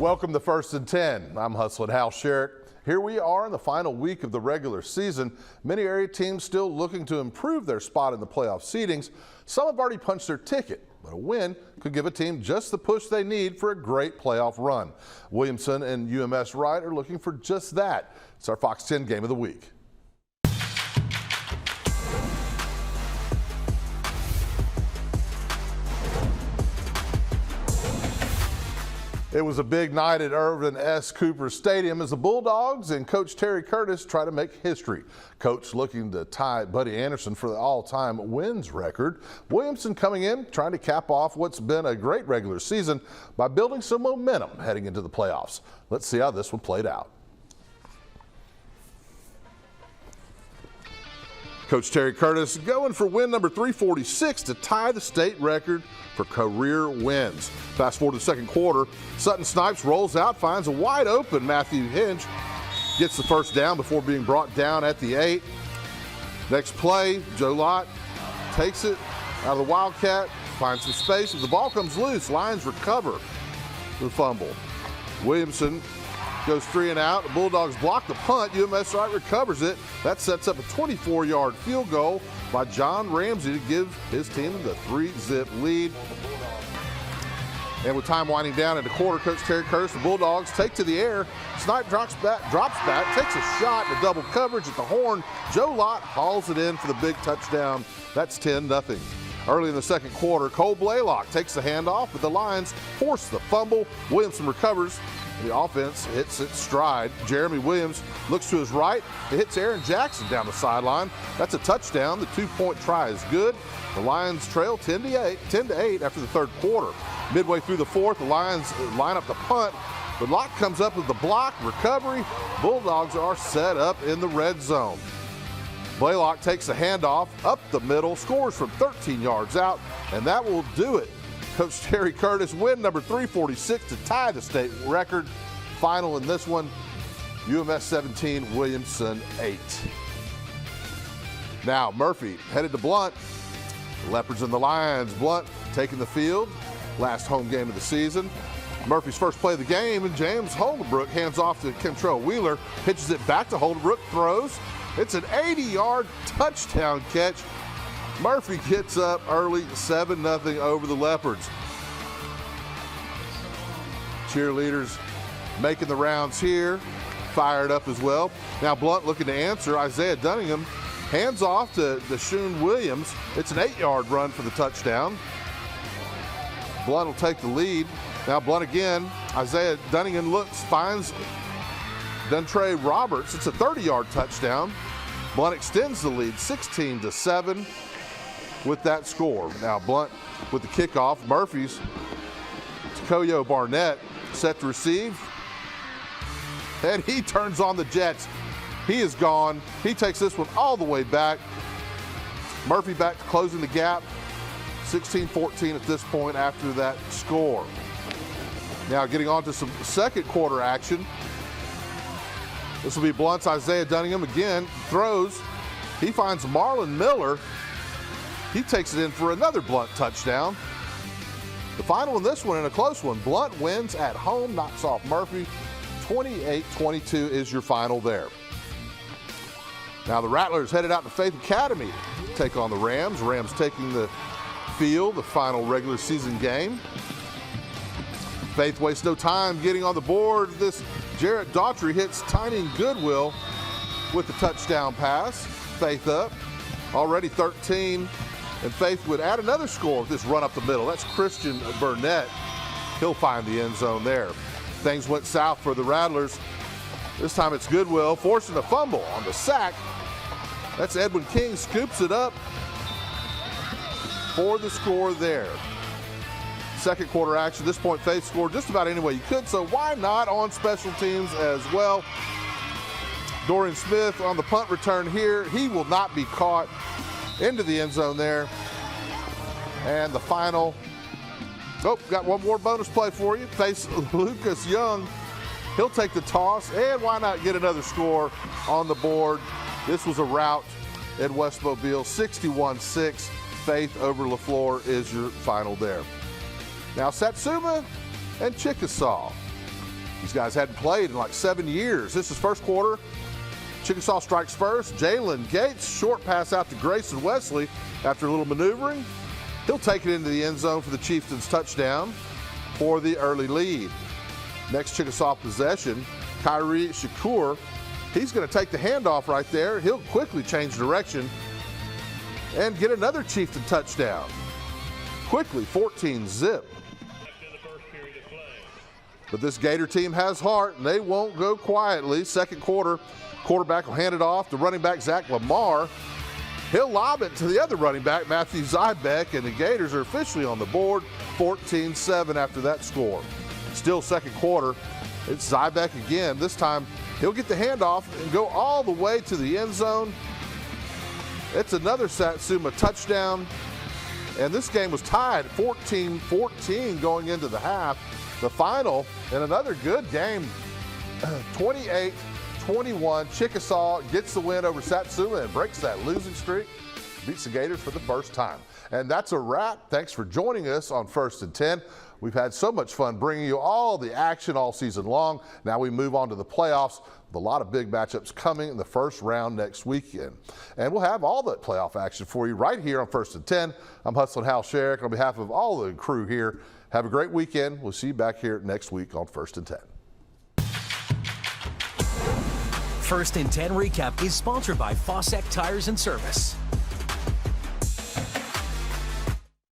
Welcome to First and 10. I'm Hustling Hal Sherrick. Here we are in the final week of the regular season. Many area teams still looking to improve their spot in the playoff seedings. Some have already punched their ticket, but a win could give a team just the push they need for a great playoff run. Williamson and UMS Wright are looking for just that. It's our Fox 10 Game of the Week. It was a big night at Irvin S. Cooper Stadium as the Bulldogs and Coach Terry Curtis try to make history. Coach looking to tie Buddy Anderson for the all-time wins record. Williamson coming in trying to cap off what's been a great regular season by building some momentum heading into the playoffs. Let's see how this one played out. Coach Terry Curtis going for win number 346 to tie the state record for career wins. Fast forward to the second quarter, Sutton Snipes rolls out, finds a wide open Matthew Hinch, gets the first down before being brought down at the 8. Next play, Joe Lott takes it out of the Wildcat, finds some space. As the ball comes loose, Lions recover the fumble. Williamson goes 3 and out. The Bulldogs block the punt. UMS Wright recovers it. That sets up a 24-yard field goal by John Ramsey to give his team the 3-zip lead. And with time winding down in the quarter, Coach Terry Curtis, the Bulldogs take to the air. Snipe drops back, takes a shot in the double coverage at the horn. Joe Lott hauls it in for the big touchdown. That's 10-0. Early in the second quarter, Cole Blaylock takes the handoff, but the Lions force the fumble. Williamson recovers. The offense hits its stride. Jeremy Williams looks to his right. It hits Aaron Jackson down the sideline. That's a touchdown. The 2-point try is good. The Lions trail 10-8 after the third quarter. Midway through the fourth, the Lions line up the punt, but Locke comes up with the block, recovery. Bulldogs are set up in the red zone. Blaylock takes the handoff up the middle, scores from 13 yards out, and that will do it. Coach Terry Curtis win number 346 to tie the state record. Final in this one, UMS 17, Williamson 8. Now Murphy headed to Blount. The Leopards and the Lions. Blount taking the field. Last home game of the season. Murphy's first play of the game, and James Holdenbrook hands off to Kentrell Wheeler. Pitches it back to Holdenbrook, throws. It's an 80-yard touchdown catch. Murphy gets up early, 7-0 over the Leopards. Cheerleaders making the rounds here, fired up as well. Now Blount looking to answer. Isaiah Dunningham hands off to Deshaun Williams. It's an 8-yard run for the touchdown. Blount will take the lead. Now Blount again. Isaiah Dunningham looks, finds Duntre Roberts. It's a 30-yard touchdown. Blount extends the lead 16-7 with that score. Now Blount with the kickoff. Murphy's Koyo Barnett set to receive. And he turns on the Jets. He is gone. He takes this one all the way back. Murphy back to closing the gap. 16-14 at this point after that score. Now getting on to some second quarter action. This will be Blount's Isaiah Dunningham again. Throws. He finds Marlon Miller. He takes it in for another Blount touchdown. The final in this one, in a close one, Blount wins at home, knocks off Murphy. 28-22 is your final there. Now the Rattlers headed out to Faith Academy to take on the Rams. Rams taking the field, the final regular season game. Faith wastes no time getting on the board. This Jarrett Daughtry hits Tynan Goodwill with the touchdown pass. Faith up, already 13. And Faith would add another score with this run up the middle. That's Christian Burnett. He'll find the end zone there. Things went south for the Rattlers. This time it's Goodwill forcing a fumble on the sack. That's Edwin King, scoops it up for the score there. Second quarter action. At this point, Faith scored just about any way you could, so why not on special teams as well? Dorian Smith on the punt return here. He will not be caught. Into the end zone there. And the final. Oh, got one more bonus play for you. Face Lucas Young. He'll take the toss, and why not get another score on the board? This was a rout at West Mobile, 61-6. Faith over LaFleur is your final there. Now Satsuma and Chickasaw. These guys hadn't played in like 7 years. This is first quarter. Chickasaw strikes first. Jalen Gates, short pass out to Grayson Wesley after a little maneuvering. He'll take it into the end zone for the Chieftains touchdown for the early lead. Next Chickasaw possession, Kyrie Shakur. He's going to take the handoff right there. He'll quickly change direction and get another Chieftain touchdown. Quickly, 14-zip. But this Gator team has heart, and they won't go quietly. Second quarter, quarterback will hand it off to running back Zach Lamar. He'll lob it to the other running back, Matthew Zybeck, and the Gators are officially on the board, 14-7 after that score. Still second quarter, it's Zybeck again. This time, he'll get the handoff and go all the way to the end zone. It's another Satsuma touchdown, and this game was tied 14-14 going into the half. The final, and another good game, 28-21. Chickasaw gets the win over Satsuma and breaks that losing streak, beats the Gators for the first time. And that's a wrap. Thanks for joining us on First and 10. We've had so much fun bringing you all the action all season long. Now we move on to the playoffs with a lot of big matchups coming in the first round next weekend. And we'll have all that playoff action for you right here on First and 10. I'm Hustling Hal Sherrick. On behalf of all the crew here, have a great weekend. We'll see you back here next week on First and 10. First and 10 Recap is sponsored by Faucet Tires and Service.